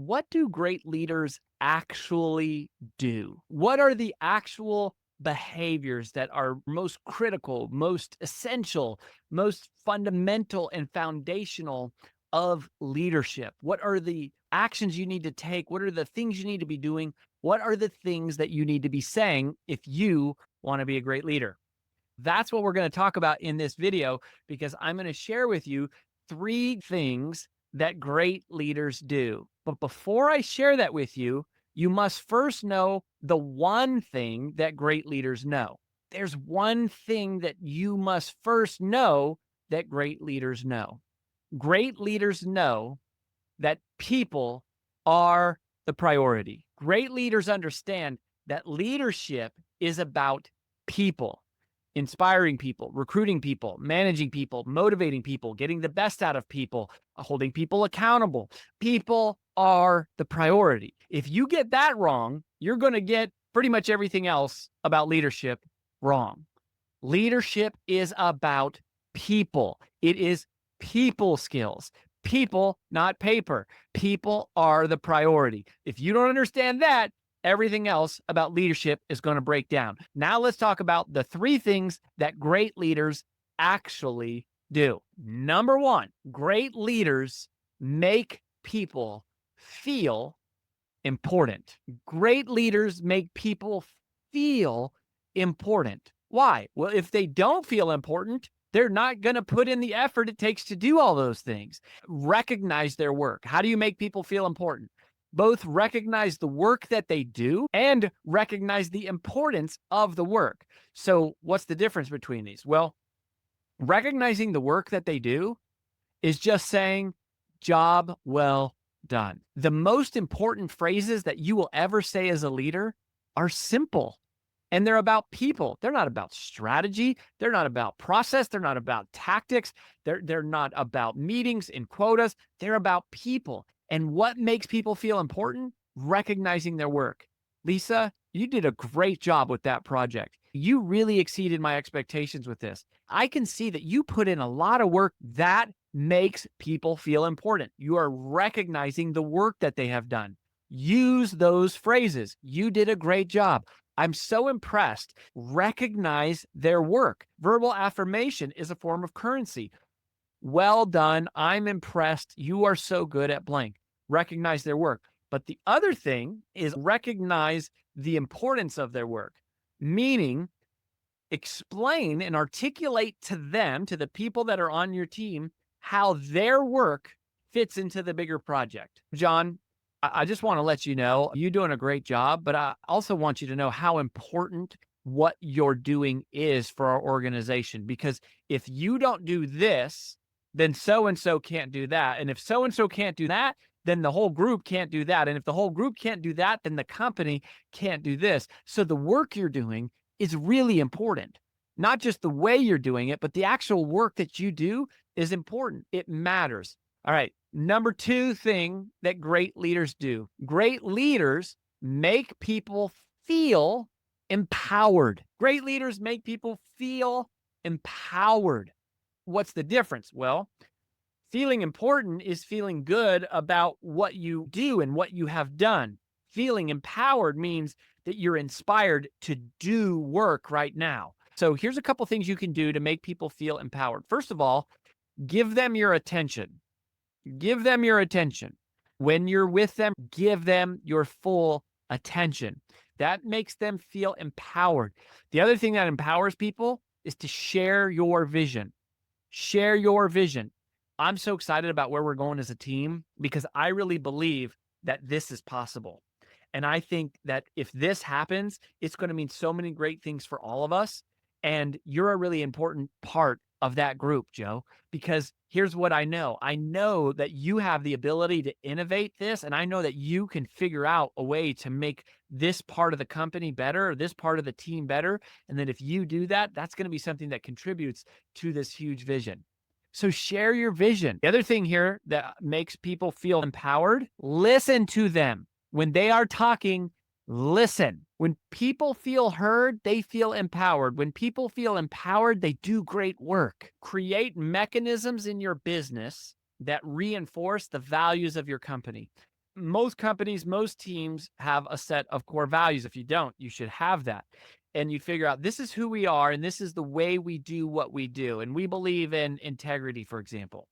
what do great leaders actually do? What are the actual behaviors that are most critical, most essential, most fundamental and foundational of leadership? What are the actions you need to take? What are the things you need to be doing? What are the things that you need to be saying if you want to be a great leader? That's what we're going to talk about in this video because I'm going to share with you three things that great leaders do. But before I share that with you, you must first know the one thing that great leaders know. There's one thing that you must first know that great leaders know. Great leaders know that people are the priority. Great leaders understand that leadership is about people, inspiring people, recruiting people, managing people, motivating people, getting the best out of people, holding people accountable. People are the priority. If you get that wrong, you're going to get pretty much everything else about leadership wrong. Leadership is about people. It is people skills. People, not paper. People are the priority. If you don't understand that, everything else about leadership is going to break down. Now let's talk about the three things that great leaders actually do. Number one, great leaders make people feel important. Great leaders make people feel important. Why? Well, if they don't feel important, they're not going to put in the effort it takes to do all those things. Recognize their work. How do you make people feel important? Both recognize the work that they do and recognize the importance of the work. So, what's the difference between these? Well, recognizing the work that they do is just saying, job well done. The most important phrases that you will ever say as a leader are simple and they're about people. They're not about strategy. They're not about process. They're not about tactics. They're not about meetings and quotas. They're about people. And what makes people feel important? Recognizing their work. Lisa, you did a great job with that project. You really exceeded my expectations with this. I can see that you put in a lot of work that makes people feel important. You are recognizing the work that they have done. Use those phrases. You did a great job. I'm so impressed. Recognize their work. Verbal affirmation is a form of currency. Well done. I'm impressed. You are so good at blank. Recognize their work. But the other thing is recognize the importance of their work, meaning explain and articulate to them, to the people that are on your team, how their work fits into the bigger project. John, I just want to let you know, you're doing a great job, but I also want you to know how important what you're doing is for our organization. Because if you don't do this, then so-and-so can't do that. And if so-and-so can't do that, then the whole group can't do that. And if the whole group can't do that, then the company can't do this. So the work you're doing is really important. Not just the way you're doing it, but the actual work that you do is important. It matters. All right. Number two thing that great leaders do. Great leaders make people feel empowered. Great leaders make people feel empowered. What's the difference? Well, feeling important is feeling good about what you do and what you have done. Feeling empowered means that you're inspired to do work right now. So here's a couple things you can do to make people feel empowered. First of all, give them your attention. Give them your attention. When you're with them, give them your full attention. That makes them feel empowered. The other thing that empowers people is to share your vision. Share your vision. I'm so excited about where we're going as a team because I really believe that this is possible. And I think that if this happens, it's going to mean so many great things for all of us. And you're a really important part of that group, Joe, because here's what I know. I know that you have the ability to innovate this, and I know that you can figure out a way to make this part of the company better, or this part of the team better. And then if you do that, that's going to be something that contributes to this huge vision. So share your vision. The other thing here that makes people feel empowered, listen to them. When they are talking, listen. When people feel heard, they feel empowered. When people feel empowered, they do great work. Create mechanisms in your business that reinforce the values of your company. Most companies, most teams have a set of core values. If you don't, you should have that. And you figure out this is who we are and this is the way we do what we do. And we believe in integrity, for example.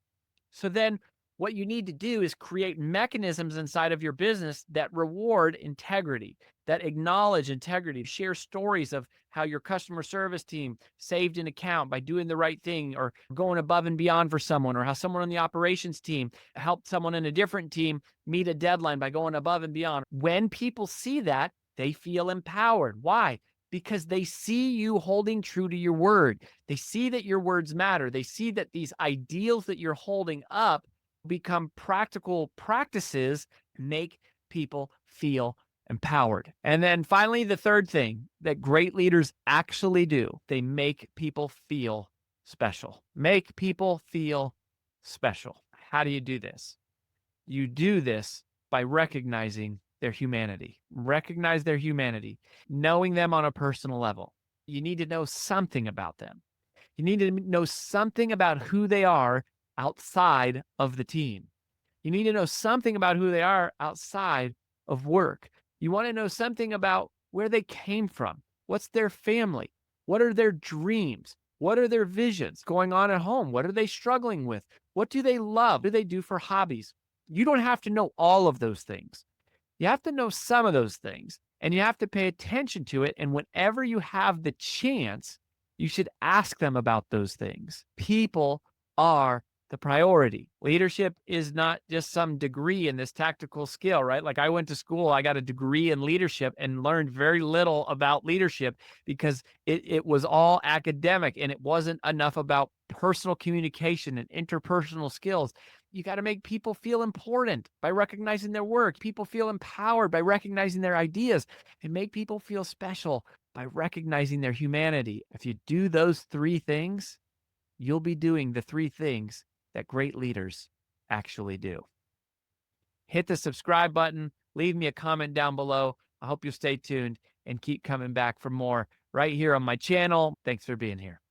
So then what you need to do is create mechanisms inside of your business that reward integrity, that acknowledge integrity, share stories of how your customer service team saved an account by doing the right thing or going above and beyond for someone, or how someone on the operations team helped someone in a different team meet a deadline by going above and beyond. When people see that, they feel empowered. Why? Because they see you holding true to your word. They see that your words matter. They see that these ideals that you're holding up become practical practices, make people feel empowered. And then finally, the third thing that great leaders actually do, they make people feel special. Make people feel special. How do you do this? You do this by recognizing their humanity. Recognize their humanity, knowing them on a personal level. You need to know something about them. You need to know something about who they are outside of the team. You need to know something about who they are outside of work. You want to know something about where they came from. What's their family? What are their dreams? What are their visions going on at home? What are they struggling with? What do they love? What do they do for hobbies? You don't have to know all of those things. You have to know some of those things and you have to pay attention to it. And whenever you have the chance, you should ask them about those things. People are the priority. Leadership is not just some degree in this tactical skill, right? Like I went to school, I got a degree in leadership and learned very little about leadership because it was all academic and it wasn't enough about personal communication and interpersonal skills. You got to make people feel important by recognizing their work. People feel empowered by recognizing their ideas, and make people feel special by recognizing their humanity. If you do those three things, you'll be doing the three things that great leaders actually do. Hit the subscribe button, leave me a comment down below. I hope you'll stay tuned and keep coming back for more right here on my channel. Thanks for being here.